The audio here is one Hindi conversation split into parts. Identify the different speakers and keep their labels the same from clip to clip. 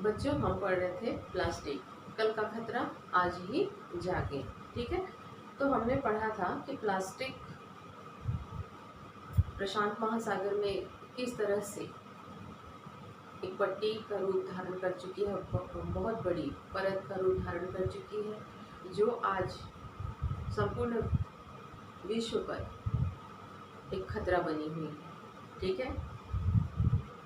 Speaker 1: बच्चों, हम पढ़ रहे थे प्लास्टिक, कल का खतरा आज ही जागे। ठीक है, तो हमने पढ़ा था कि प्लास्टिक प्रशांत महासागर में किस तरह से एक पट्टी का रूप धारण कर चुकी है, बहुत बड़ी परत का रूप धारण कर चुकी है, जो आज संपूर्ण विश्व पर एक खतरा बनी हुई है। ठीक है,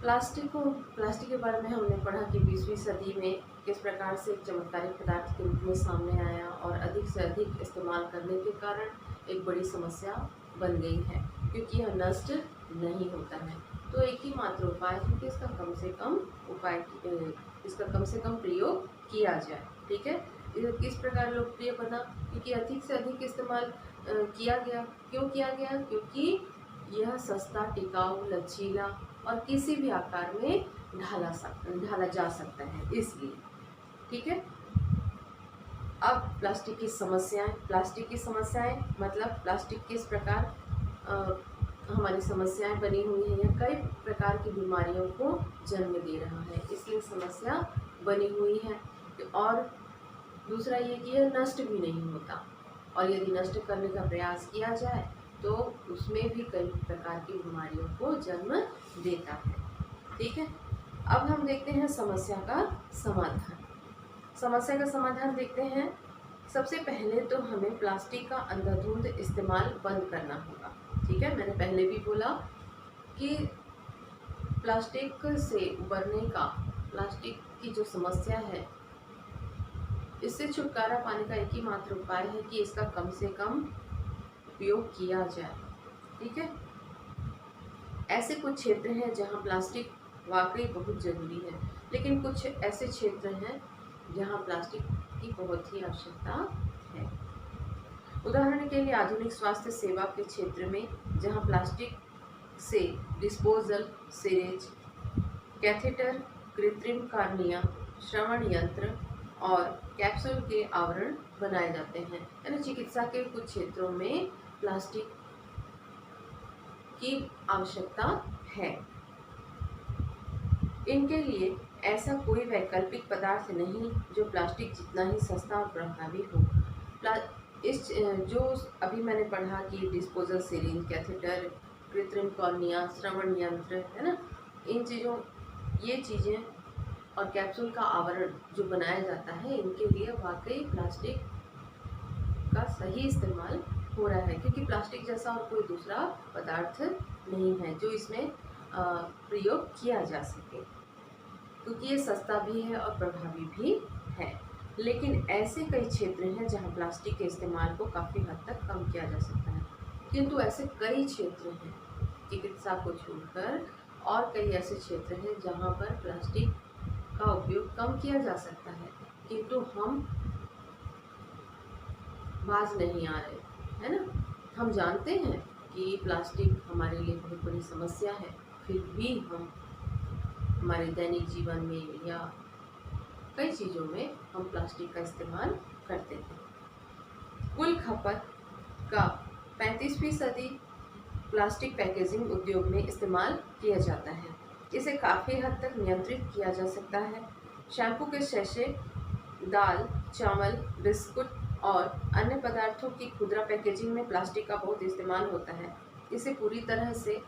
Speaker 1: प्लास्टिक के बारे में हमने पढ़ा कि 20वीं सदी में किस प्रकार से एक चमत्कारिक पदार्थ के रूप में सामने आया और अधिक से अधिक इस्तेमाल करने के कारण एक बड़ी समस्या बन गई है, क्योंकि यह नष्ट नहीं होता है। तो एक ही मात्र उपाय है कि इसका कम से कम प्रयोग किया जाए। ठीक है, किस प्रकार लोकप्रिय बना, क्योंकि अधिक से अधिक इस्तेमाल किया गया। क्यों किया गया? क्योंकि यह सस्ता, टिकाऊ, लचीला और किसी भी आकार में ढाला जा सकता है, इसलिए। ठीक है, अब प्लास्टिक की समस्याएं मतलब प्लास्टिक किस प्रकार हमारी समस्याएं बनी हुई है। यह कई प्रकार की बीमारियों को जन्म दे रहा है, इसलिए समस्या बनी हुई है। और दूसरा ये कि यह नष्ट भी नहीं होता, और यदि नष्ट करने का प्रयास किया जाए तो उसमें भी कई प्रकार की बीमारियों को जन्म देता है। ठीक है, अब हम देखते हैं समस्या का समाधान देखते हैं। सबसे पहले तो हमें प्लास्टिक का अंधाधुंध इस्तेमाल बंद करना होगा। ठीक है, मैंने पहले भी बोला कि प्लास्टिक की जो समस्या है, इससे छुटकारा पाने का एक ही मात्र उपाय है कि इसका कम से कम उपयोग किया जाए। ठीक है, ऐसे कुछ क्षेत्र हैं जहां प्लास्टिक वाकई बहुत ज़रूरी है, लेकिन कुछ ऐसे क्षेत्र हैं जहां प्लास्टिक की बहुत ही आवश्यकता है। उदाहरण के लिए आधुनिक स्वास्थ्य सेवा के क्षेत्र में, जहां प्लास्टिक से डिस्पोजल सिरिंज, कैथेटर, कृत्रिम कार्निया, श्रवण यंत्र और कैप्सूल के आवरण बनाए जाते हैं। यानी चिकित्सा के कुछ क्षेत्रों में प्लास्टिक की आवश्यकता है। इनके लिए ऐसा कोई वैकल्पिक पदार्थ नहीं जो प्लास्टिक जितना ही सस्ता और प्रभावी हो। जो अभी मैंने पढ़ा कि डिस्पोजल सिरिंज, कैथेटर, कृत्रिम कॉर्निया, श्रवण यंत्र, है ना, ये चीज़ें और कैप्सूल का आवरण जो बनाया जाता है, इनके लिए वाकई प्लास्टिक का सही इस्तेमाल हो रहा है, क्योंकि प्लास्टिक जैसा और कोई दूसरा पदार्थ नहीं है जो इसमें प्रयोग किया जा सके, क्योंकि ये सस्ता भी है और प्रभावी भी है। लेकिन ऐसे कई क्षेत्र हैं जहां प्लास्टिक के इस्तेमाल को काफ़ी हद तक कम किया जा सकता है, किंतु ऐसे कई क्षेत्र हैं चिकित्सा को छोड़कर, और कई ऐसे क्षेत्र हैं जहां पर प्लास्टिक का उपयोग कम किया जा सकता है, किंतु हम बाज नहीं आ रहे, है ना। हम जानते हैं कि प्लास्टिक हमारे लिए बहुत बड़ी समस्या है, फिर भी हम हमारे दैनिक जीवन में या कई चीज़ों में हम प्लास्टिक का इस्तेमाल करते हैं। कुल खपत का 35% प्लास्टिक पैकेजिंग उद्योग में इस्तेमाल किया जाता है। इसे काफ़ी हद तक नियंत्रित किया जा सकता है। शैम्पू के शैशे, दाल, चावल, बिस्कुट और अन्य पदार्थों की खुदरा पैकेजिंग में प्लास्टिक का बहुत इस्तेमाल होता है। इसे पूरी तरह से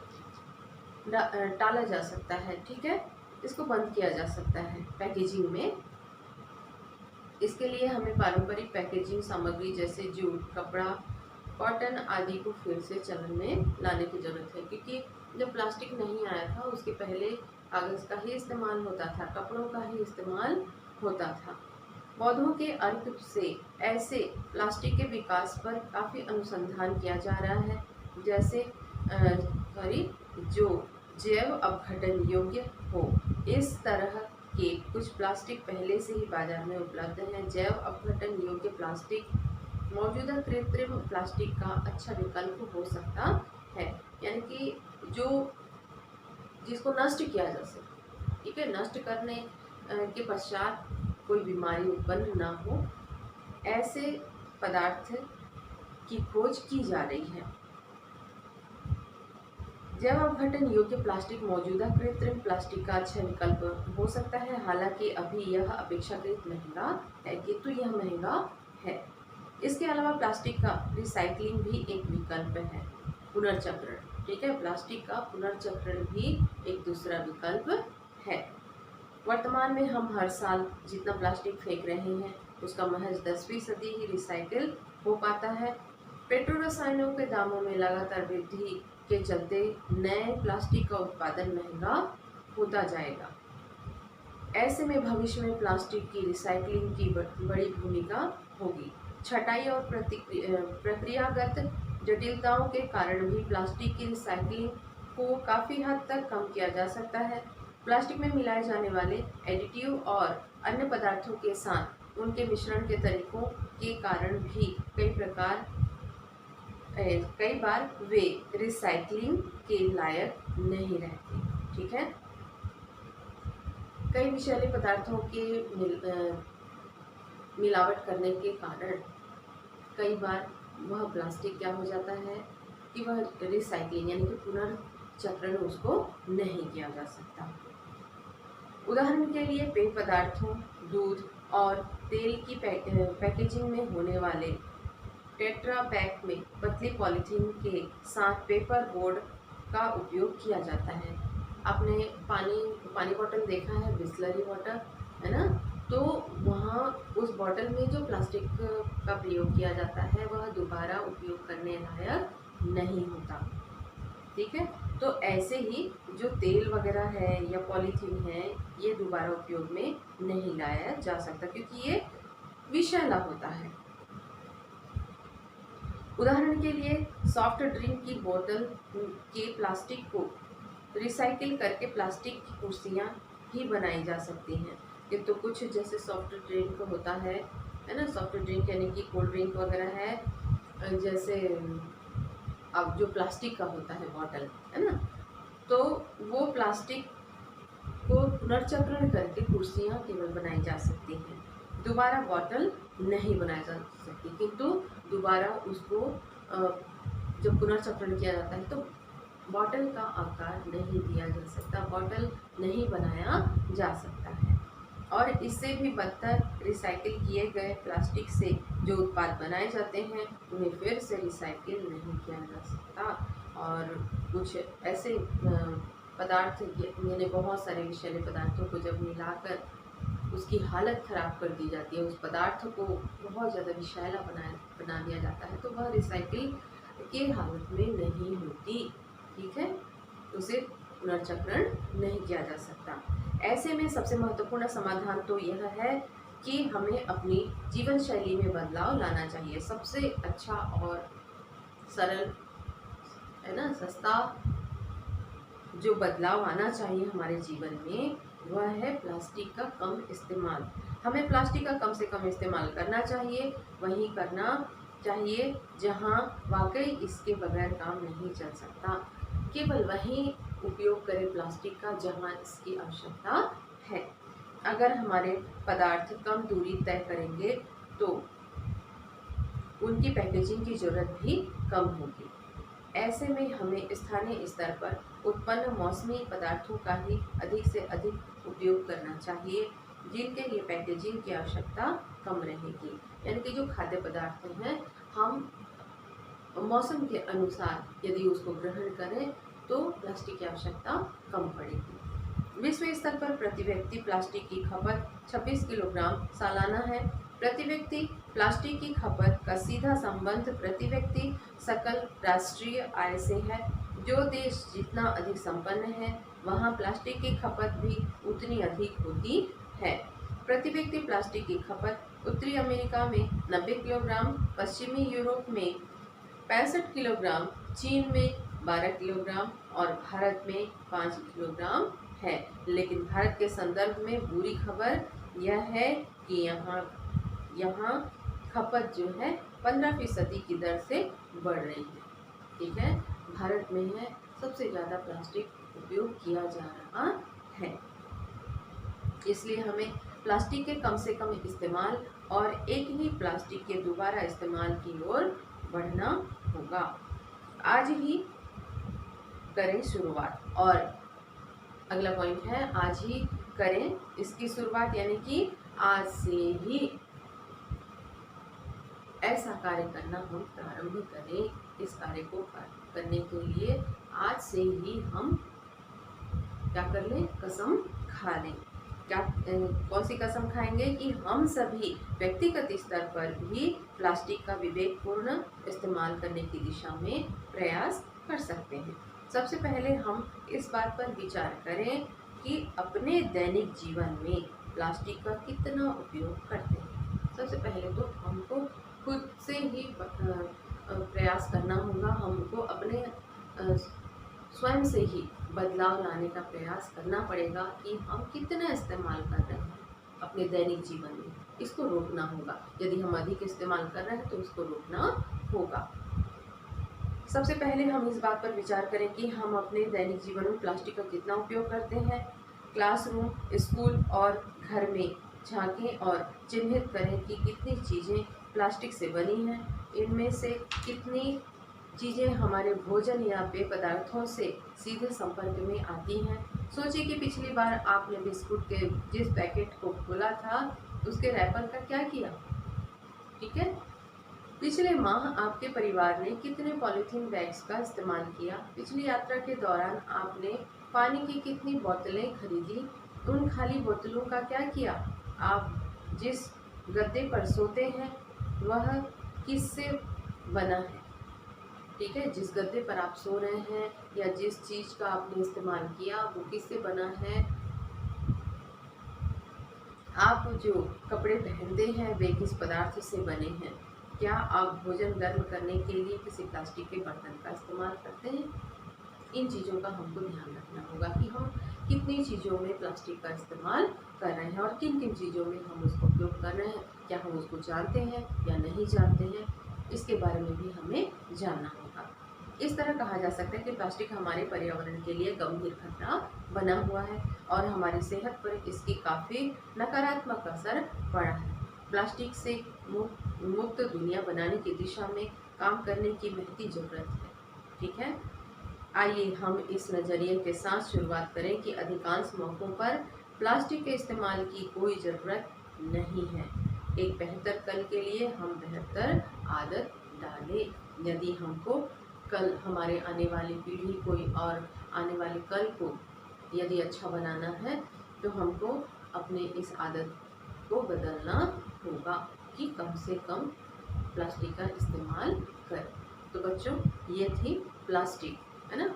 Speaker 1: टाला जा सकता है। ठीक है, इसको बंद किया जा सकता है पैकेजिंग में। इसके लिए हमें पारंपरिक पैकेजिंग सामग्री जैसे जूट, कपड़ा, कॉटन आदि को फिर से चलन में लाने की ज़रूरत है, क्योंकि जब प्लास्टिक नहीं आया था उसके पहले कागज़ का ही इस्तेमाल होता था, कपड़ों का ही इस्तेमाल होता था। पौधों के अर्क से ऐसे प्लास्टिक के विकास पर काफ़ी अनुसंधान किया जा रहा है, जैसे जो जैव अपघटन योग्य हो। इस तरह के कुछ प्लास्टिक पहले से ही बाजार में उपलब्ध हैं। जैव अपघटन योग्य प्लास्टिक मौजूदा कृत्रिम प्लास्टिक का अच्छा विकल्प हो सकता है, यानी कि जिसको नष्ट किया जा सके। ठीक है, नष्ट करने के पश्चात कोई बीमारी उत्पन्न ना हो, ऐसे पदार्थ की खोज की जा रही है। जैव अपघटन योग्य प्लास्टिक मौजूदा कृत्रिम प्लास्टिक का अच्छा विकल्प हो सकता है, हालांकि अभी यह अपेक्षाकृत महंगा है, किंतु यह महंगा है। इसके अलावा प्लास्टिक का रिसाइकलिंग भी एक विकल्प है, पुनर्चक्रण। ठीक है, प्लास्टिक का पुनर्चक्रण भी एक दूसरा विकल्प है। वर्तमान में हम हर साल जितना प्लास्टिक फेंक रहे हैं उसका महज 10% ही रिसाइकिल हो पाता है। पेट्रो रसायनों के दामों में लगातार वृद्धि के चलते नए प्लास्टिक का उत्पादन महंगा होता जाएगा। ऐसे में भविष्य में प्लास्टिक की रिसाइकलिंग की बड़ी भूमिका होगी। छटाई और प्रक्रियागत जटिलताओं के कारण भी प्लास्टिक की रिसाइकलिंग को काफ़ी हद तक कम किया जा सकता है। प्लास्टिक में मिलाए जाने वाले एडिटिव और अन्य पदार्थों के साथ उनके मिश्रण के तरीकों के कारण भी कई बार वे रिसाइकलिंग के लायक नहीं रहते। ठीक है, कई विषैले पदार्थों के मिलावट करने के कारण कई बार वह प्लास्टिक क्या हो जाता है कि वह रिसाइकलिंग यानी कि पुनर्चक्रण उसको नहीं किया जा सकता। उदाहरण के लिए पेय पदार्थों, दूध और तेल की पैकेजिंग में होने वाले टेट्रा पैक में पतली पॉलीथीन के साथ पेपर बोर्ड का उपयोग किया जाता है। आपने पानी बॉटल देखा है, बिस्लरी वाटर, है ना? तो वहाँ उस बॉटल में जो प्लास्टिक का प्रयोग किया जाता है वह दोबारा उपयोग करने लायक नहीं होता। ठीक है, तो ऐसे ही जो तेल वगैरह है या पॉलीथीन है ये दोबारा उपयोग में नहीं लाया जा सकता क्योंकि ये विषैला होता है। उदाहरण के लिए सॉफ्ट ड्रिंक की बोतल के प्लास्टिक को रिसाइकिल करके प्लास्टिक की कुर्सियाँ ही बनाई जा सकती हैं। ये तो कुछ जैसे सॉफ्ट ड्रिंक होता है ना, सॉफ्ट ड्रिंक यानी कि कोल्ड ड्रिंक वगैरह है, जैसे अब जो प्लास्टिक का होता है बॉटल, है ना, तो वो प्लास्टिक को पुनर्चक्रण करके कुर्सियाँ केवल बनाई जा सकती हैं, दोबारा बॉटल नहीं बनाई जा सकती। किंतु दोबारा उसको जब पुनर्चक्रण किया जाता है तो बॉटल का आकार नहीं दिया जा सकता, बॉटल नहीं बनाया जा सकता है। और इससे भी बदतर रिसाइकिल किए गए प्लास्टिक से जो उत्पाद बनाए जाते हैं उन्हें फिर से रिसाइकिल नहीं किया जा सकता। और कुछ ऐसे पदार्थ यानी बहुत सारे विषैले पदार्थों को जब मिलाकर उसकी हालत ख़राब कर दी जाती है, उस पदार्थ को बहुत ज़्यादा विषैला बना दिया जाता है, तो वह रिसाइकिल की हालत में नहीं होती। ठीक है, उसे पुनर्चक्रण नहीं किया जा सकता। ऐसे में सबसे महत्वपूर्ण समाधान तो यह है कि हमें अपनी जीवन शैली में बदलाव लाना चाहिए। सबसे अच्छा और सरल, है ना, सस्ता जो बदलाव आना चाहिए हमारे जीवन में वह है प्लास्टिक का कम इस्तेमाल। हमें प्लास्टिक का कम से कम इस्तेमाल करना चाहिए, वहीं करना चाहिए जहां वाकई इसके बगैर काम नहीं चल सकता। केवल वहीं उपयोग करें प्लास्टिक का जहां इसकी आवश्यकता है। अगर हमारे पदार्थ कम दूरी तय करेंगे तो उनकी पैकेजिंग की ज़रूरत भी कम होगी। ऐसे में हमें स्थानीय स्तर पर उत्पन्न मौसमी पदार्थों का ही अधिक से अधिक उपयोग करना चाहिए, जिनके लिए पैकेजिंग की आवश्यकता कम रहेगी। यानी कि जो खाद्य पदार्थ हैं हम मौसम के अनुसार यदि उसको ग्रहण करें तो प्लास्टिक की आवश्यकता कम पड़ेगी। विश्व स्तर पर प्रति व्यक्ति प्लास्टिक की खपत 26 किलोग्राम सालाना है। प्रति व्यक्ति प्लास्टिक की खपत का सीधा संबंध प्रति व्यक्ति सकल राष्ट्रीय आय से है। जो देश जितना अधिक संपन्न है वहाँ प्लास्टिक की खपत भी उतनी अधिक होती है। प्रति व्यक्ति प्लास्टिक की खपत उत्तरी अमेरिका में 90 किलोग्राम, पश्चिमी यूरोप में 65 किलोग्राम, चीन में 12 किलोग्राम और भारत में 5 किलोग्राम है। लेकिन भारत के संदर्भ में बुरी खबर यह है कि यहाँ खपत जो है 15% की दर से बढ़ रही है। ठीक है, भारत में है सबसे ज़्यादा प्लास्टिक उपयोग किया जा रहा है। इसलिए हमें प्लास्टिक के कम से कम इस्तेमाल और एक ही प्लास्टिक के दोबारा इस्तेमाल की ओर बढ़ना होगा। आज ही करें शुरुआत। और अगला पॉइंट है आज ही करें इसकी शुरुआत, यानी कि आज से ही ऐसा कार्य करना हम प्रारंभ करें। इस कार्य को करने के लिए आज से ही हम क्या कर लें, कसम खा लें। क्या कौन सी कसम खाएंगे कि हम सभी व्यक्तिगत स्तर पर भी प्लास्टिक का विवेकपूर्ण इस्तेमाल करने की दिशा में प्रयास कर सकते हैं। सबसे पहले हम इस बात पर विचार करें कि अपने दैनिक जीवन में प्लास्टिक का कितना उपयोग करते हैं। सबसे पहले तो हमको खुद से ही प्रयास करना होगा। हमको अपने स्वयं से ही बदलाव लाने का प्रयास करना पड़ेगा कि हम कितना इस्तेमाल कर रहे हैं अपने दैनिक जीवन में। इसको रोकना होगा। यदि हम अधिक इस्तेमाल कर रहे हैं तो इसको रोकना होगा। सबसे पहले हम इस बात पर विचार करें कि हम अपने दैनिक जीवन में प्लास्टिक का कितना उपयोग करते हैं। क्लासरूम, स्कूल और घर में झांकें और चिन्हित करें कि कितनी चीज़ें प्लास्टिक से बनी हैं। इनमें से कितनी चीज़ें हमारे भोजन या पेय पदार्थों से सीधे संपर्क में आती हैं। सोचिए कि पिछली बार आपने बिस्कुट के जिस पैकेट को खोला था उसके रैपर का क्या किया। ठीक है, पिछले माह आपके परिवार ने कितने पॉलीथीन बैग्स का इस्तेमाल किया। पिछली यात्रा के दौरान आपने पानी की कितनी बोतलें खरीदी। उन खाली बोतलों का क्या किया। आप जिस गद्दे पर सोते हैं वह किससे बना है। ठीक है, जिस गद्दे पर आप सो रहे हैं या जिस चीज़ का आपने इस्तेमाल किया वो किससे बना है। आप जो कपड़े पहनते हैं वे किस पदार्थ से बने हैं। क्या आप भोजन गर्म करने के लिए किसी प्लास्टिक के बर्तन का इस्तेमाल करते हैं। इन चीज़ों का हमको ध्यान रखना होगा कि हम कितनी चीज़ों में प्लास्टिक का इस्तेमाल कर रहे हैं और किन किन चीज़ों में हम उसका उपयोग कर रहे हैं। क्या हम उसको जानते हैं या नहीं जानते हैं, इसके बारे में भी हमें जानना होगा। इस तरह कहा जा सकता है कि प्लास्टिक हमारे पर्यावरण के लिए गंभीर खतरा बना हुआ है और हमारी सेहत पर इसकी काफ़ी नकारात्मक असर पड़ा है। प्लास्टिक से मुक्त दुनिया बनाने की दिशा में काम करने की महती ज़रूरत है। ठीक है, आइए हम इस नज़रिए के साथ शुरुआत करें कि अधिकांश मौक़ों पर प्लास्टिक के इस्तेमाल की कोई ज़रूरत नहीं है। एक बेहतर कल के लिए हम बेहतर आदत डालें। यदि हमको कल हमारे आने वाली पीढ़ी कोई और आने वाले कल को यदि अच्छा बनाना है तो हमको अपने इस आदत को बदलना होगा कि कम से कम प्लास्टिक का इस्तेमाल करें। तो बच्चों, ये थी प्लास्टिक, है ना।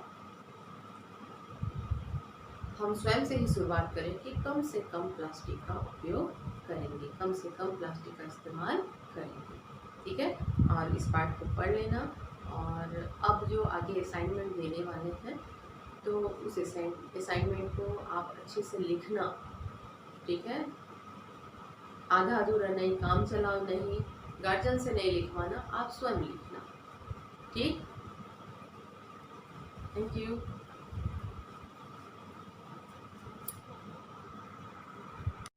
Speaker 1: हम स्वयं से ही शुरुआत करें कि कम से कम प्लास्टिक का उपयोग करेंगे, कम से कम प्लास्टिक का इस्तेमाल करेंगे। ठीक है, और इस पार्ट को पढ़ लेना। और अब जो आगे असाइनमेंट देने वाले हैं तो उस असाइनमेंट को आप अच्छे से लिखना। ठीक है, आधा अधूरा नहीं, काम चलाओ नहीं, गार्जियन से नहीं लिखवाना, आप स्वयं लिखना। ठीक, थैंक यू।